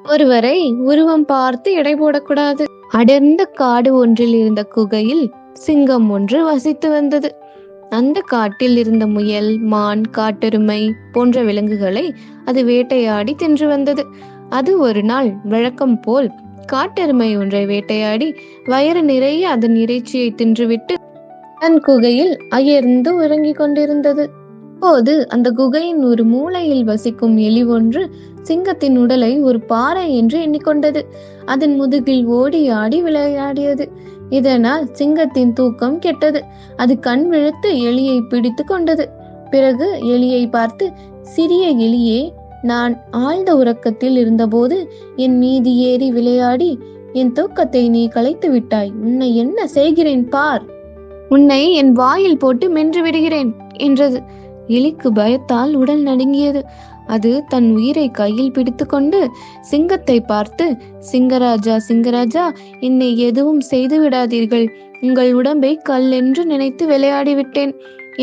ஒருவரை உருவம் பார்த்து எடை போடக்கூடாது. அடர்ந்த காடு ஒன்றில் இருந்த குகையில் சிங்கம் ஒன்று வசித்து வந்தது. அந்த காட்டில் இருந்த முயல், மான், காட்டெருமை போன்ற விலங்குகளை அது வேட்டையாடி தின்று வந்தது. அது ஒரு நாள் வழக்கம் போல் காட்டெருமை ஒன்றை வேட்டையாடி வயிறு நிறைய அதன் இறைச்சியை தின்றுவிட்டு தன் குகையில் அயர்ந்து உறங்கிக் கொண்டிருந்தது. அப்போது அந்த குகையின் ஒரு மூலையில் வசிக்கும் எலி ஒன்று சிங்கத்தின் உடலை ஒரு பாறை என்று எண்ணிக்கொண்டது. அதன் முதுகில் ஓடி ஆடி விளையாடியது. இதனால் சிங்கத்தின் தூக்கம் கெட்டது. அது கண் விழித்து எலியை பிடித்து கொண்டது. பிறகு எலியை பார்த்து, சிறிய எலியே, நான் ஆழ்ந்த உறக்கத்தில் இருந்தபோது என் மீது ஏறி விளையாடி என் தூக்கத்தை நீ கலைத்து விட்டாய். உன்னை என்ன செய்கிறேன் பார். உன்னை என் வாயில் போட்டு மென்று விடுகிறேன் என்றது. எலிக்கு பயத்தால் உடல் நடுங்கியது. அது தன் உயிரை கையில் பிடித்து கொண்டு சிங்கத்தை பார்த்து, சிங்கராஜா, சிங்கராஜா, என்னை எதுவும் செய்து விடாதீர்கள். உங்கள் உடம்பை கல் என்று நினைத்து விளையாடி விட்டேன்.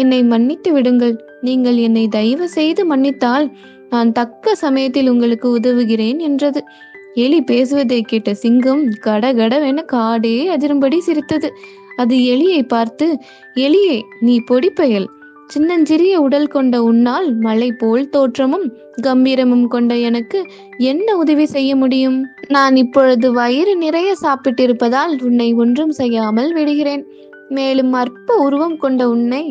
என்னை மன்னித்து விடுங்கள். நீங்கள் என்னை தயவு செய்து மன்னித்தால் நான் தக்க சமயத்தில் உங்களுக்கு உதவுகிறேன் என்றது. எலி பேசுவதை கேட்ட சிங்கம் கடகடவென காடே அதிரும்படி சிரித்தது. அது எலியை பார்த்து, எலியே, நீ பொடிப்பயல். சின்னஞ்சிறிய உடல் கொண்ட உன்னால் மலை போல் தோற்றமும் கம்பீரமும் கொண்ட எனக்கு என்ன உதவி செய்ய முடியும்? நான் இப்பொழுது வயிறு நிறைய சாப்பிட்டிருப்பதால் உன்னை ஒன்றும் செய்யாமல் விடுகிறேன். மேலும் அற்ப உருவம் கொண்ட உன்னை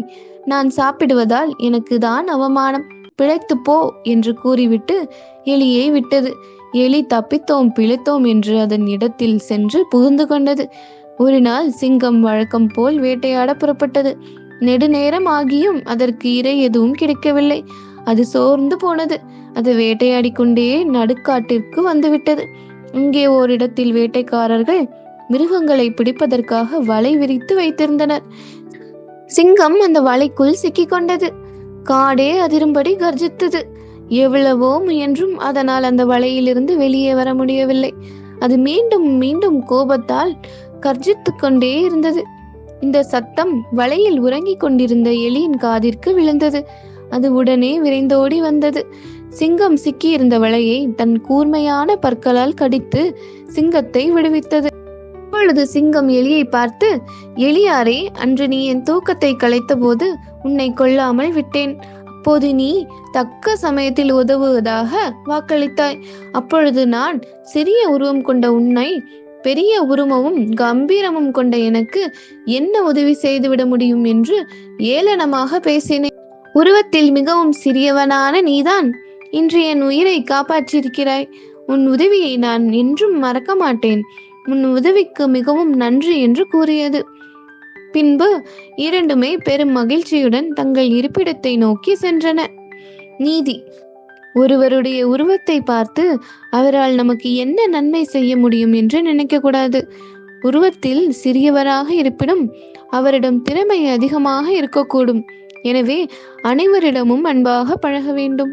நான் சாப்பிடுவதால் எனக்கு தான் அவமானம். பிழைத்து போ என்று கூறிவிட்டு எலியை விட்டது. எலி தப்பித்தோம் பிழைத்தோம் என்று அதன் இடத்தில் சென்று புகுந்து கொண்டது. ஒரு நாள் சிங்கம் வழக்கம் போல் வேட்டையாட புறப்பட்டது. நெடுநேரம் ஆகியும் அதற்கு இரை எதுவும் கிடைக்கவில்லை. அது சோர்ந்து போனது. அது வேட்டையாடி கொண்டே நடுக்காட்டிற்கு வந்துவிட்டது. இங்கே ஓரிடத்தில் வேட்டைக்காரர்கள் மிருகங்களை பிடிப்பதற்காக வலை விரித்து வைத்திருந்தனர். சிங்கம் அந்த வலைக்குள் சிக்கிக்கொண்டது. காடே அதிரும்படி கர்ஜித்தது. எவ்வளவோ முயன்றும் அதனால் அந்த வலையிலிருந்து வெளியே வர முடியவில்லை. அது மீண்டும் மீண்டும் கோபத்தால் கர்ஜித்து கொண்டே இருந்தது. இந்த சத்தம் வலையில் உறங்கிக் கொண்டிருந்த எலியின் காதிற்கு விழுந்தது. அது உடனே விரைந்தோடி வந்தது. சிங்கம் சிக்கியிருந்த வலையை தன் கூர்மையான பற்களால் கடித்து சிங்கத்தை விடுவித்தது. அப்பொழுது சிங்கம் எலியை பார்த்து, எலியாரே, அன்று நீ என் தூக்கத்தை கலைத்த போது உன்னை கொல்லாமல் விட்டேன். அப்போது நீ தக்க சமயத்தில் உதவுவதாக வாக்களித்தாய். அப்பொழுது நான் சிறிய உருவம் கொண்ட உன்னை பெரிய உருவமும் கம்பீரமும் கொண்ட எனக்கு என்ன உதவி செய்துவிட முடியும் என்று ஏளனமாக பேசினேன். உருவத்தில் மிகவும் சிறியவனான நீதான் இன்று என் உயிரை காப்பாற்றியிருக்கிறாய். உன் உதவியை நான் என்றும் மறக்க மாட்டேன். உன் உதவிக்கு மிகவும் நன்றி என்று கூறியது. பின்பு இரண்டுமே பெரும் மகிழ்ச்சியுடன் தங்கள் இருப்பிடத்தை நோக்கி சென்றன. நீதி: ஒருவருடைய உருவத்தை பார்த்து அவரால் நமக்கு என்ன நன்மை செய்ய முடியும் என்று நினைக்கக்கூடாது. உருவத்தில் சிறியவராக இருப்பினும் அவரிடம் திறமை அதிகமாக இருக்கக்கூடும். எனவே அனைவரிடமும் அன்பாக பழக வேண்டும்.